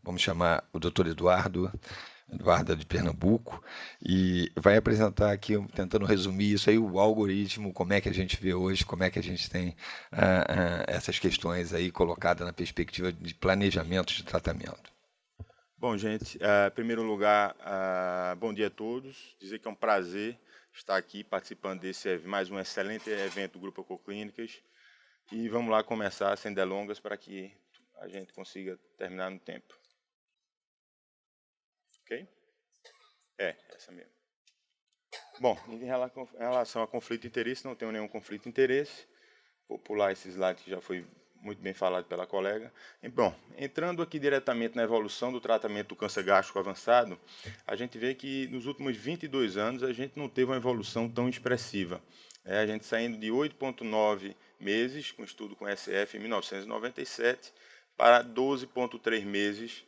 vamos chamar o doutor Eduardo de Pernambuco, e vai apresentar aqui, tentando resumir isso aí, o algoritmo, como é que a gente vê hoje, como é que a gente tem essas questões aí colocadas na perspectiva de planejamento de tratamento. Bom, gente, em primeiro lugar, bom dia a todos. Dizer que é um prazer estar aqui participando desse mais um excelente evento do Grupo Ecoclínicas. E vamos lá começar sem delongas para que a gente consiga terminar no tempo. Ok? Essa mesmo. Bom, em relação a conflito de interesse, não tenho nenhum conflito de interesse. Vou pular esse slide que já foi muito bem falado pela colega. Bom, entrando aqui diretamente na evolução do tratamento do câncer gástrico avançado, a gente vê que nos últimos 22 anos a gente não teve uma evolução tão expressiva. A gente saindo de 8,9 meses, com estudo com SF em 1997, para 12,3 meses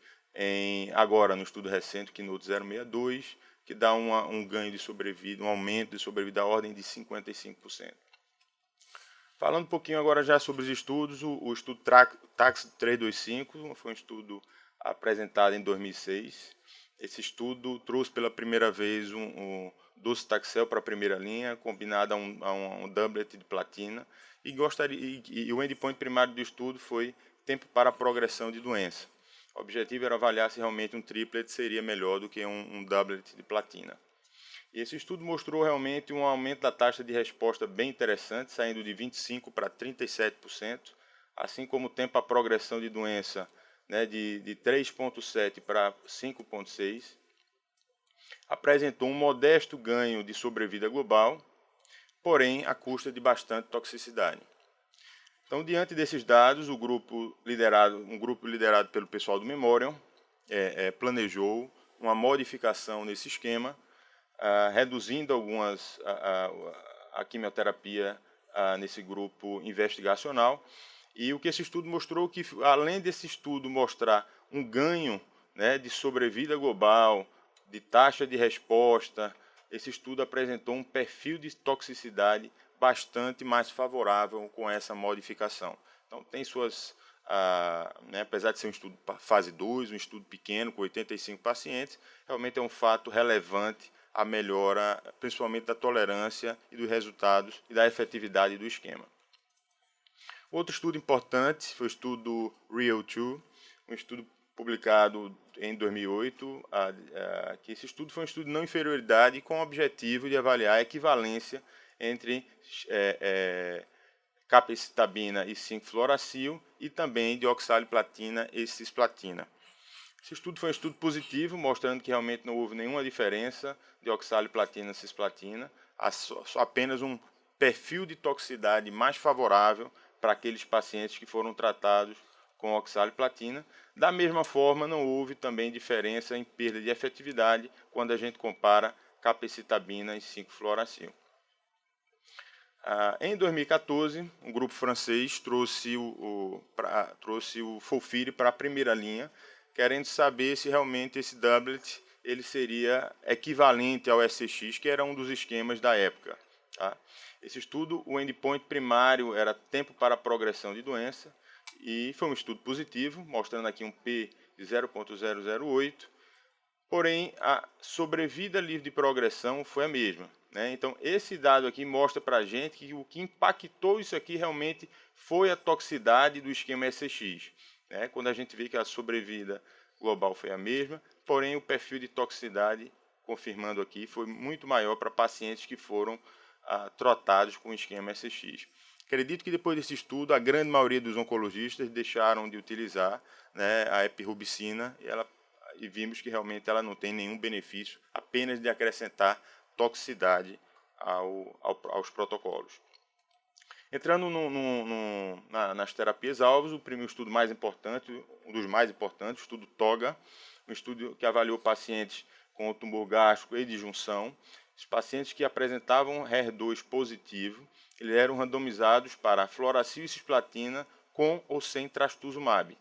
agora no estudo recente, Keynote 062, que dá um ganho de sobrevida, um aumento de sobrevida da ordem de 55%. Falando um pouquinho agora já sobre os estudos, o estudo TAX 325 foi um estudo apresentado em 2006. Esse estudo trouxe pela primeira vez um docetaxel para a primeira linha, combinado a um doublet de platina, e o endpoint primário do estudo foi tempo para a progressão de doença. O objetivo era avaliar se realmente um triplet seria melhor do que um doublet de platina. E esse estudo mostrou realmente um aumento da taxa de resposta bem interessante, saindo de 25% para 37%, assim como o tempo à progressão de doença, né, de 3,7 para 5,6. Apresentou um modesto ganho de sobrevida global, porém à custa de bastante toxicidade. Então, diante desses dados, um grupo liderado pelo pessoal do Memorial planejou uma modificação nesse esquema, reduzindo a quimioterapia nesse grupo investigacional. E o que esse estudo mostrou, que além desse estudo mostrar um ganho, né, de sobrevida global, de taxa de resposta, esse estudo apresentou um perfil de toxicidade bastante mais favorável com essa modificação. Então, tem suas, né, apesar de ser um estudo fase 2, um estudo pequeno, com 85 pacientes, realmente é um fato relevante a melhora, principalmente da tolerância e dos resultados e da efetividade do esquema. Outro estudo importante foi o estudo REAL-2, um estudo publicado em 2008, que esse estudo foi um estudo de não inferioridade com o objetivo de avaliar a equivalência entre capecitabina e 5-fluoracil e também de oxaliplatina e cisplatina. Esse estudo foi um estudo positivo, mostrando que realmente não houve nenhuma diferença de oxaliplatina e cisplatina, apenas um perfil de toxicidade mais favorável para aqueles pacientes que foram tratados com oxaliplatina. Da mesma forma, não houve também diferença em perda de efetividade quando a gente compara capecitabina e 5-fluoracil. Em 2014, um grupo francês trouxe o FOLFIRI para a primeira linha, querendo saber se realmente esse doublet ele seria equivalente ao SCX, que era um dos esquemas da época. Tá? Esse estudo, o endpoint primário era tempo para progressão de doença, e foi um estudo positivo, mostrando aqui um P de 0,008, porém a sobrevida livre de progressão foi a mesma. Né? Então, esse dado aqui mostra para a gente que o que impactou isso aqui realmente foi a toxicidade do esquema SCX. Né? Quando a gente vê que a sobrevida global foi a mesma, porém o perfil de toxicidade, confirmando aqui, foi muito maior para pacientes que foram tratados com o esquema SCX. Acredito que depois desse estudo, a grande maioria dos oncologistas deixaram de utilizar, né, a epirubicina e vimos que realmente ela não tem nenhum benefício, apenas de acrescentar toxicidade aos protocolos. Entrando nas terapias-alvos, o primeiro estudo mais importante, um dos mais importantes, o estudo TOGA, um estudo que avaliou pacientes com tumor gástrico e disjunção. Os pacientes que apresentavam HER2 positivo, eles eram randomizados para fluoracil e cisplatina com ou sem trastuzumab.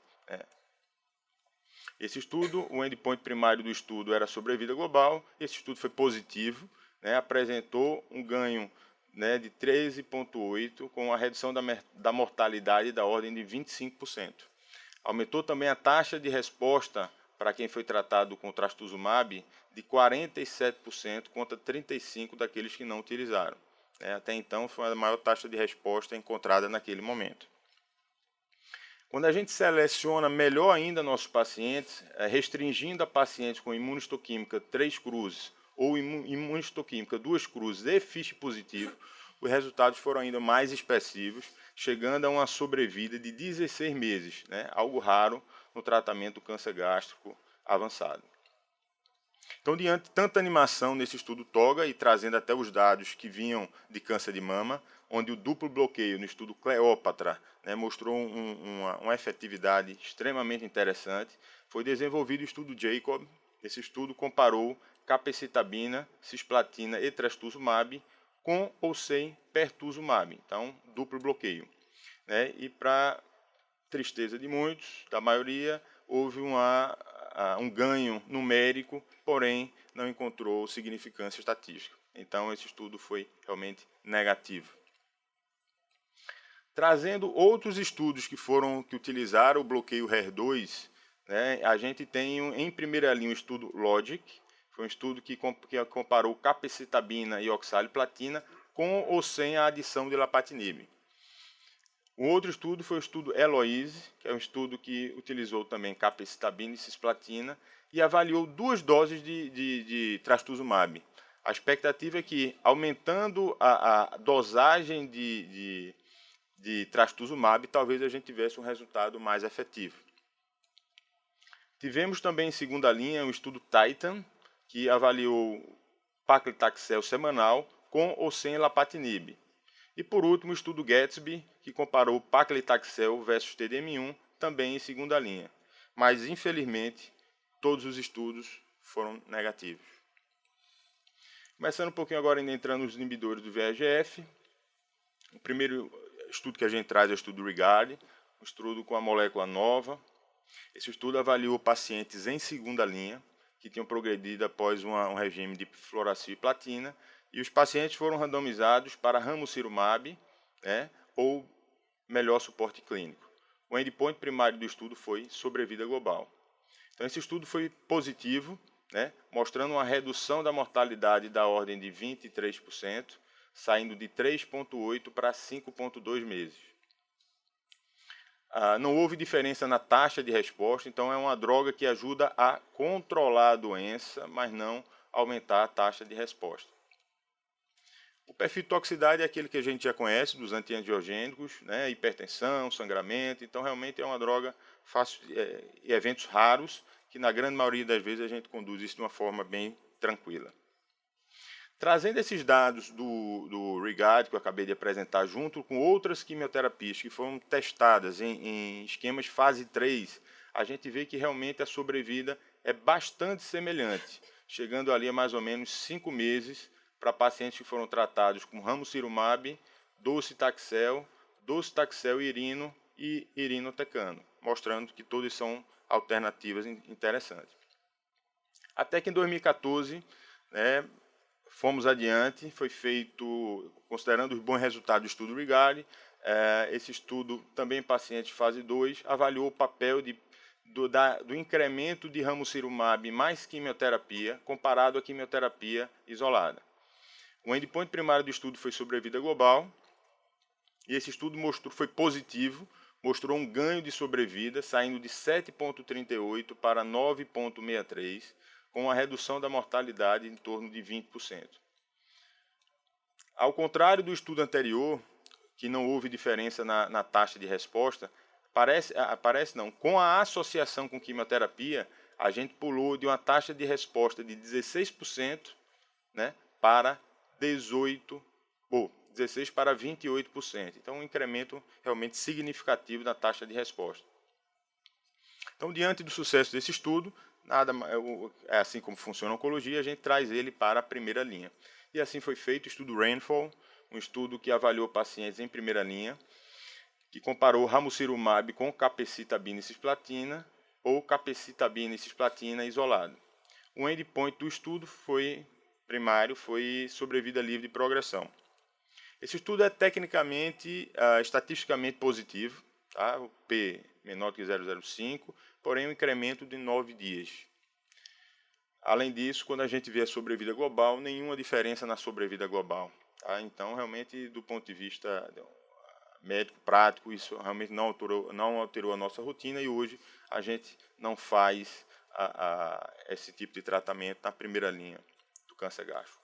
Esse estudo, o endpoint primário do estudo era sobrevida global. Esse estudo foi positivo, né, apresentou um ganho, né, de 13,8, com a redução da mortalidade da ordem de 25%. Aumentou também a taxa de resposta para quem foi tratado com trastuzumab de 47% contra 35% daqueles que não utilizaram. Até então, foi a maior taxa de resposta encontrada naquele momento. Quando a gente seleciona melhor ainda nossos pacientes, restringindo a pacientes com imunistoquímica 3 cruzes ou imunistoquímica 2 cruzes e FISH positivo, os resultados foram ainda mais expressivos, chegando a uma sobrevida de 16 meses, algo raro no tratamento do câncer gástrico avançado. Então, diante de tanta animação nesse estudo TOGA e trazendo até os dados que vinham de câncer de mama, onde o duplo bloqueio no estudo Cleópatra mostrou uma efetividade extremamente interessante, foi desenvolvido o estudo Jacob. Esse estudo comparou capecitabina, cisplatina e trastuzumab com ou sem pertuzumab, então duplo bloqueio. E para tristeza de muitos, da maioria, houve um ganho numérico, porém não encontrou significância estatística. Então esse estudo foi realmente negativo. Trazendo outros estudos que utilizaram o bloqueio HER2, a gente tem em primeira linha o estudo LOGIC, foi um estudo que comparou capecitabina e oxaliplatina com ou sem a adição de lapatinib. Um outro estudo foi o estudo Eloise, que é um estudo que utilizou também capecitabina e cisplatina e avaliou 2 doses de trastuzumab. A expectativa é que, aumentando a dosagem de trastuzumab, talvez a gente tivesse um resultado mais efetivo. Tivemos também em segunda linha o estudo Titan, que avaliou paclitaxel semanal com ou sem lapatinib. E por último o estudo Gatsby, que comparou paclitaxel versus TDM1, também em segunda linha. Mas infelizmente todos os estudos foram negativos. Começando um pouquinho agora, entrando nos inibidores do VEGF. O primeiro estudo que a gente traz é o estudo Regard, um estudo com a molécula nova. Esse estudo avaliou pacientes em segunda linha, que tinham progredido após um regime de fluoracil e platina, e os pacientes foram randomizados para ramucirumab, ou melhor suporte clínico. O endpoint primário do estudo foi sobrevida global. Então esse estudo foi positivo, mostrando uma redução da mortalidade da ordem de 23%, saindo de 3,8 para 5,2 meses. Não houve diferença na taxa de resposta, então é uma droga que ajuda a controlar a doença, mas não aumentar a taxa de resposta. O perfil de toxicidade é aquele que a gente já conhece dos antiangiogênicos, hipertensão, sangramento, então realmente é uma droga fácil, e eventos raros, que na grande maioria das vezes a gente conduz isso de uma forma bem tranquila. Trazendo esses dados do Regard, que eu acabei de apresentar, junto com outras quimioterapias que foram testadas em esquemas fase 3, a gente vê que realmente a sobrevida é bastante semelhante, chegando ali a mais ou menos 5 meses para pacientes que foram tratados com ramucirumab, docetaxel irino e irinotecano, mostrando que todos são alternativas interessantes. Até que em 2014, fomos adiante, foi feito, considerando os bons resultados do estudo Regard, esse estudo também em pacientes fase 2, avaliou o papel do incremento de ramucirumab mais quimioterapia comparado à quimioterapia isolada. O endpoint primário do estudo foi sobrevida global, e esse estudo foi positivo, mostrou um ganho de sobrevida, saindo de 7,38 para 9,63, com uma redução da mortalidade em torno de 20%. Ao contrário do estudo anterior, que não houve diferença na taxa de resposta, com a associação com quimioterapia, a gente pulou de uma taxa de resposta de 16%, para 16 para 28%. Então, um incremento realmente significativo da taxa de resposta. Então, diante do sucesso desse estudo, assim como funciona a oncologia, a gente traz ele para a primeira linha. E assim foi feito o estudo Rainfall, um estudo que avaliou pacientes em primeira linha, que comparou ramucirumab com capecitabina e cisplatina, ou capecitabina e cisplatina isolado. O endpoint do estudo primário foi sobrevida livre de progressão. Esse estudo é tecnicamente, estatisticamente positivo, tá? O P menor que 0,05, porém um incremento de 9 dias. Além disso, quando a gente vê a sobrevida global, nenhuma diferença na sobrevida global. Tá? Então, realmente, do ponto de vista médico, prático, isso realmente não alterou a nossa rotina e hoje a gente não faz esse tipo de tratamento na primeira linha do câncer gástrico.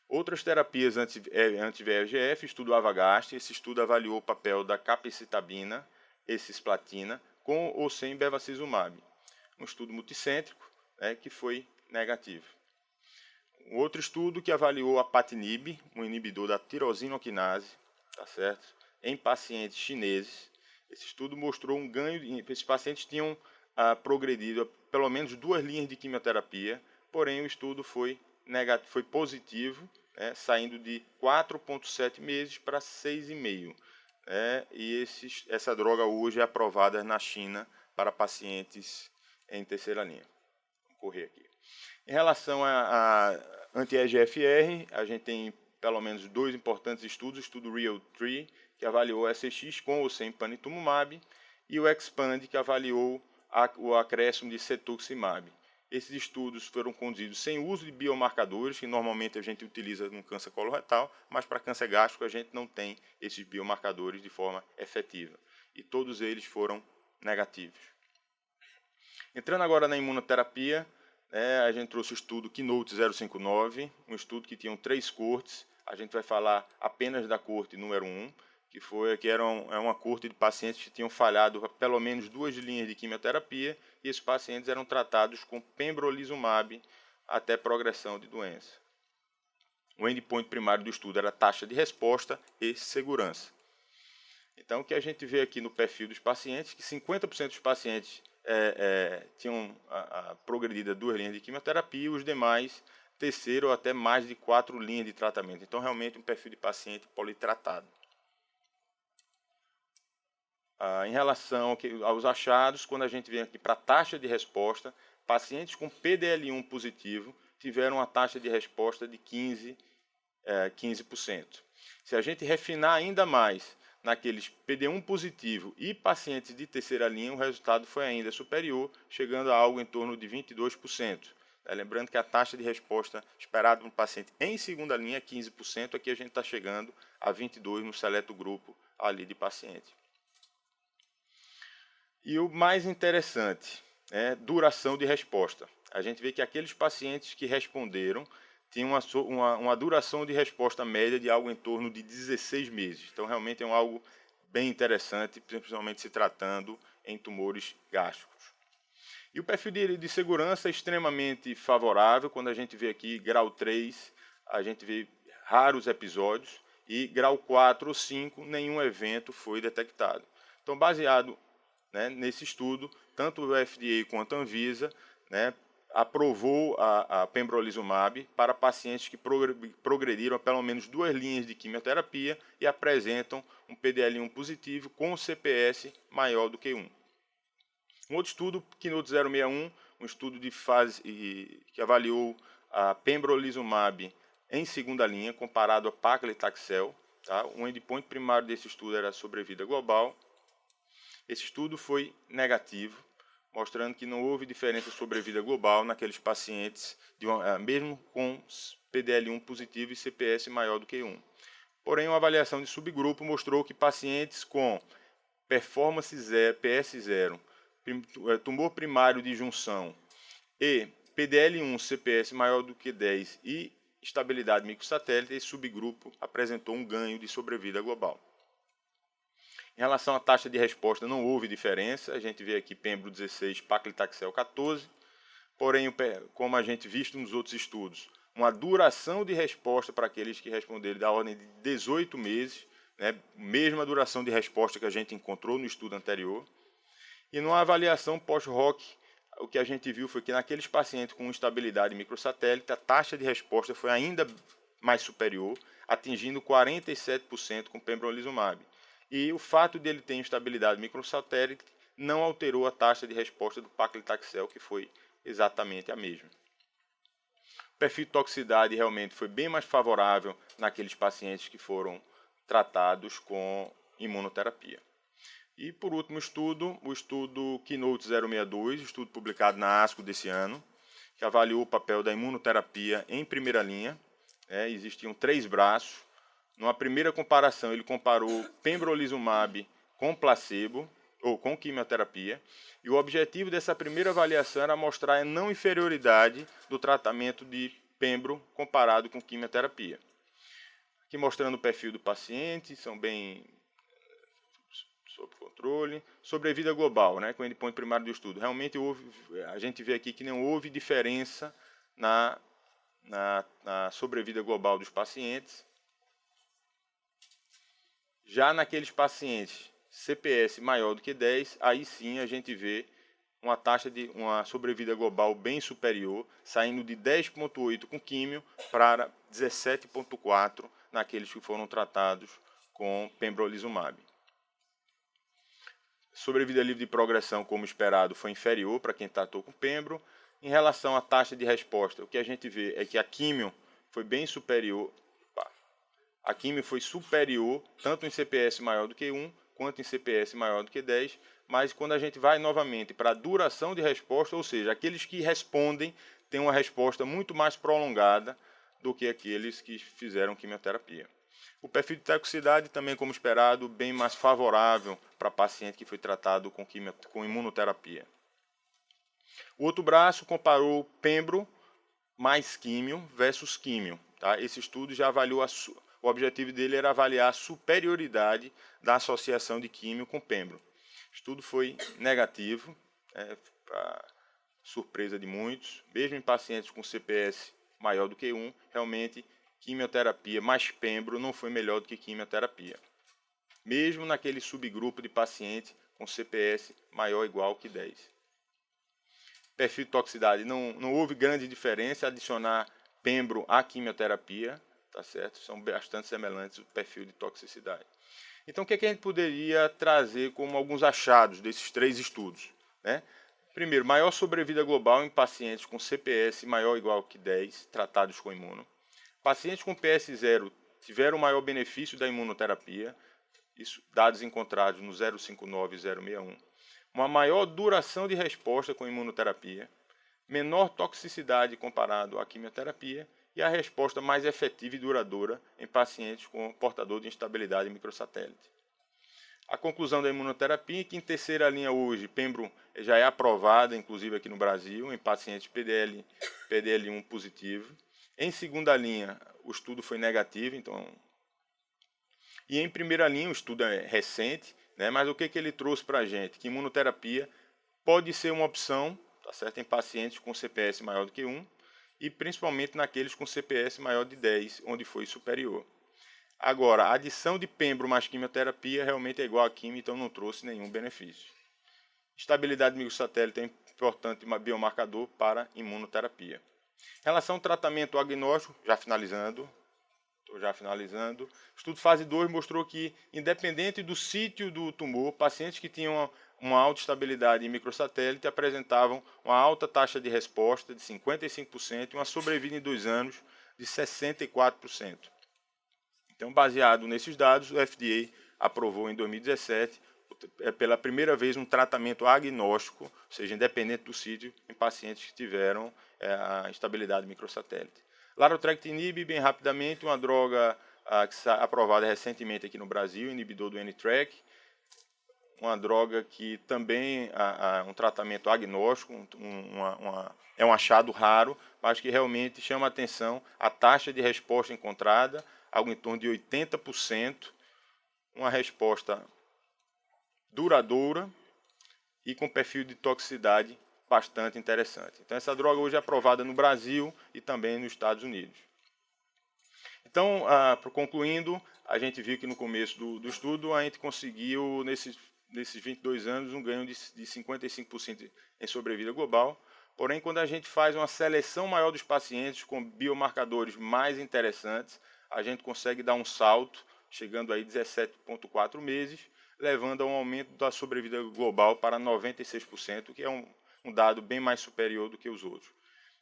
Outras terapias anti-VEGF, estudo Avagast, esse estudo avaliou o papel da capecitabina e cisplatina com ou sem bevacizumab. Um estudo multicêntrico, né, que foi negativo. Um outro estudo que avaliou a patinib, um inibidor da tirosina-quinase, tá certo? Em pacientes chineses. Esse estudo mostrou um ganho, esses pacientes tinham progredido a pelo menos 2 linhas de quimioterapia, porém o estudo foi positivo, né, saindo de 4,7 meses para 6,5. E essa droga hoje é aprovada na China para pacientes em terceira linha. Vou correr aqui. Em relação a anti-EGFR, a gente tem pelo menos 2 importantes estudos, o estudo REAL-3, que avaliou SX com ou sem panitumumab, e o EXPAND, que avaliou o acréscimo de cetuximab. Esses estudos foram conduzidos sem uso de biomarcadores, que normalmente a gente utiliza no câncer coloretal, mas para câncer gástrico a gente não tem esses biomarcadores de forma efetiva. E todos eles foram negativos. Entrando agora na imunoterapia, a gente trouxe o estudo Keynote 059, um estudo que tinha 3 cortes. A gente vai falar apenas da corte número 1, que era uma corte de pacientes que tinham falhado pelo menos 2 linhas de quimioterapia, e esses pacientes eram tratados com pembrolizumab até progressão de doença. O endpoint primário do estudo era taxa de resposta e segurança. Então, o que a gente vê aqui no perfil dos pacientes, que 50% dos pacientes tinham progredido a 2 linhas de quimioterapia, e os demais terceiro ou até mais de 4 linhas de tratamento. Então, realmente, um perfil de paciente politratado. Em relação aos achados, quando a gente vem aqui para a taxa de resposta, pacientes com PDL1 positivo tiveram uma taxa de resposta de 15%. Se a gente refinar ainda mais naqueles PD1 positivo e pacientes de terceira linha, o resultado foi ainda superior, chegando a algo em torno de 22%. Lembrando que a taxa de resposta esperada no paciente em segunda linha é 15%, aqui a gente está chegando a 22% no seleto grupo ali de paciente. E o mais interessante, duração de resposta. A gente vê que aqueles pacientes que responderam tinham uma duração de resposta média de algo em torno de 16 meses. Então, realmente é algo bem interessante, principalmente se tratando em tumores gástricos. E o perfil de segurança é extremamente favorável. Quando a gente vê aqui grau 3, a gente vê raros episódios, e grau 4 ou 5, nenhum evento foi detectado. Então, baseado nesse estudo, tanto o FDA quanto a Anvisa aprovou a pembrolizumab para pacientes que progrediram a pelo menos 2 linhas de quimioterapia e apresentam um PDL1 positivo com CPS maior do que 1. Um outro estudo, Keynote 061, um estudo de fase que avaliou a pembrolizumab em segunda linha comparado a paclitaxel. Tá? O endpoint primário desse estudo era a sobrevida global. Esse estudo foi negativo, mostrando que não houve diferença de sobrevida global naqueles pacientes, mesmo com PDL1 positivo e CPS maior do que 1. Porém, uma avaliação de subgrupo mostrou que pacientes com performance 0, PS0, tumor primário de junção e PDL1 CPS maior do que 10 e estabilidade microsatélite, esse subgrupo apresentou um ganho de sobrevida global. Em relação à taxa de resposta, não houve diferença. A gente vê aqui pembro 16, paclitaxel 14. Porém, como a gente visto nos outros estudos, uma duração de resposta para aqueles que responderam da ordem de 18 meses, mesma duração de resposta que a gente encontrou no estudo anterior. E numa avaliação pós-ROC, o que a gente viu foi que naqueles pacientes com instabilidade microsatélite, a taxa de resposta foi ainda mais superior, atingindo 47% com pembrolizumab. E o fato de ele ter instabilidade microsatélite não alterou a taxa de resposta do paclitaxel, que foi exatamente a mesma. O perfil de toxicidade realmente foi bem mais favorável naqueles pacientes que foram tratados com imunoterapia. E, por último estudo, o estudo Keynote 062, estudo publicado na ASCO desse ano, que avaliou o papel da imunoterapia em primeira linha. Existiam 3 braços. Numa primeira comparação, ele comparou pembrolizumab com placebo, ou com quimioterapia, e o objetivo dessa primeira avaliação era mostrar a não inferioridade do tratamento de pembro comparado com quimioterapia. Aqui mostrando o perfil do paciente, são bem sob controle. Sobrevida global, com o endpoint primário do estudo. Realmente a gente vê aqui que não houve diferença na sobrevida global dos pacientes. Já naqueles pacientes CPS maior do que 10, aí sim a gente vê uma taxa de uma sobrevida global bem superior, saindo de 10,8 com químio para 17,4 naqueles que foram tratados com pembrolizumab. Sobrevida livre de progressão, como esperado, foi inferior para quem tratou com pembro. Em relação à taxa de resposta, o que a gente vê é que a químio foi bem superior. A químio foi superior, tanto em CPS maior do que 1, quanto em CPS maior do que 10, mas quando a gente vai novamente para a duração de resposta, ou seja, aqueles que respondem têm uma resposta muito mais prolongada do que aqueles que fizeram quimioterapia. O perfil de toxicidade também, como esperado, bem mais favorável para paciente que foi tratado com imunoterapia. O outro braço comparou pembro mais químio versus químio. Esse estudo já avaliou o objetivo dele era avaliar a superioridade da associação de químio com pembro. O estudo foi negativo, para surpresa de muitos, mesmo em pacientes com CPS maior do que 1, realmente quimioterapia mais pembro não foi melhor do que quimioterapia. Mesmo naquele subgrupo de pacientes com CPS maior ou igual que 10. Perfil de toxicidade, não houve grande diferença adicionar pembro à quimioterapia, tá certo? São bastante semelhantes o perfil de toxicidade. Então, o que a gente poderia trazer como alguns achados desses 3 estudos? Primeiro, maior sobrevida global em pacientes com CPS maior ou igual que 10, tratados com imuno. Pacientes com PS0 tiveram maior benefício da imunoterapia, isso, dados encontrados no 059 e 061. Uma maior duração de resposta com imunoterapia, menor toxicidade comparado à quimioterapia e a resposta mais efetiva e duradoura em pacientes com portador de instabilidade microsatélite. A conclusão da imunoterapia é que em terceira linha hoje, pembro já é aprovada, inclusive aqui no Brasil, em pacientes PDL1 positivo. Em segunda linha, o estudo foi negativo, e em primeira linha, o estudo é recente, mas o que ele trouxe para a gente? Que imunoterapia pode ser uma opção, tá certo, em pacientes com CPS maior do que 1, e principalmente naqueles com CPS maior de 10, onde foi superior. Agora, a adição de pembro mais quimioterapia realmente é igual a quimio, então não trouxe nenhum benefício. Estabilidade microsatélite é um importante biomarcador para imunoterapia. Em relação ao tratamento agnóstico, já finalizando, o estudo fase 2 mostrou que, independente do sítio do tumor, pacientes que tinham uma alta estabilidade em microsatélite apresentavam uma alta taxa de resposta de 55% e uma sobrevida em 2 anos de 64%. Então, baseado nesses dados, o FDA aprovou em 2017, pela primeira vez, um tratamento agnóstico, ou seja, independente do sítio, em pacientes que tiveram a instabilidade microsatélite. Larotrectinib, bem rapidamente, uma droga aprovada recentemente aqui no Brasil, inibidor do N-TRK, uma droga que também um tratamento agnóstico, é um achado raro, mas que realmente chama a atenção a taxa de resposta encontrada, algo em torno de 80%, uma resposta duradoura e com perfil de toxicidade bastante interessante. Então, essa droga hoje é aprovada no Brasil e também nos Estados Unidos. Então, concluindo, a gente viu que no começo do estudo a gente conseguiu, nesses 22 anos, um ganho de 55% em sobrevida global. Porém, quando a gente faz uma seleção maior dos pacientes com biomarcadores mais interessantes, a gente consegue dar um salto, chegando aí 17,4 meses, levando a um aumento da sobrevida global para 96%, que é um dado bem mais superior do que os outros.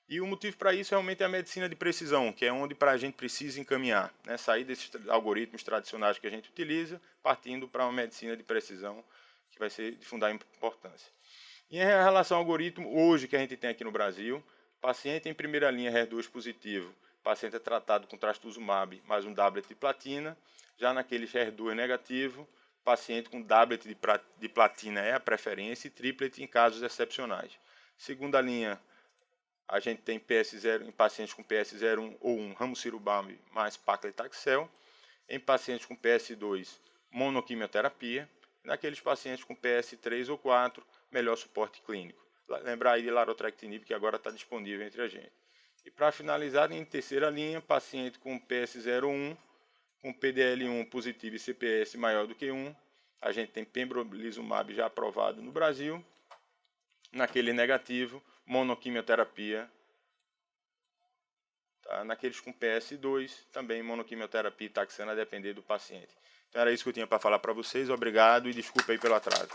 E o motivo para isso realmente é a medicina de precisão, que é onde a gente precisa encaminhar, sair desses algoritmos tradicionais que a gente utiliza, partindo para uma medicina de precisão, vai ser de fundamental importância. E em relação ao algoritmo, hoje que a gente tem aqui no Brasil, paciente em primeira linha HER2 positivo, paciente é tratado com trastuzumab mais um doublet de platina. Já naquele HER2 negativo, paciente com doublet de platina é a preferência e triplet em casos excepcionais. Segunda linha, a gente tem PS0 em pacientes com PS01 ou 1, ramucirumab mais paclitaxel. Em pacientes com PS2, monoquimioterapia. Naqueles pacientes com PS3 ou 4, melhor suporte clínico. Lembrar aí de larotrectinib, que agora está disponível entre a gente. E para finalizar, em terceira linha, paciente com PS01, com PDL1 positivo e CPS maior do que 1. A gente tem pembrolizumab já aprovado no Brasil. Naquele negativo, monoquimioterapia. Tá? Naqueles com PS2, também monoquimioterapia e taxana, a depender do paciente. Então era isso que eu tinha para falar para vocês. Obrigado e desculpa aí pelo atraso.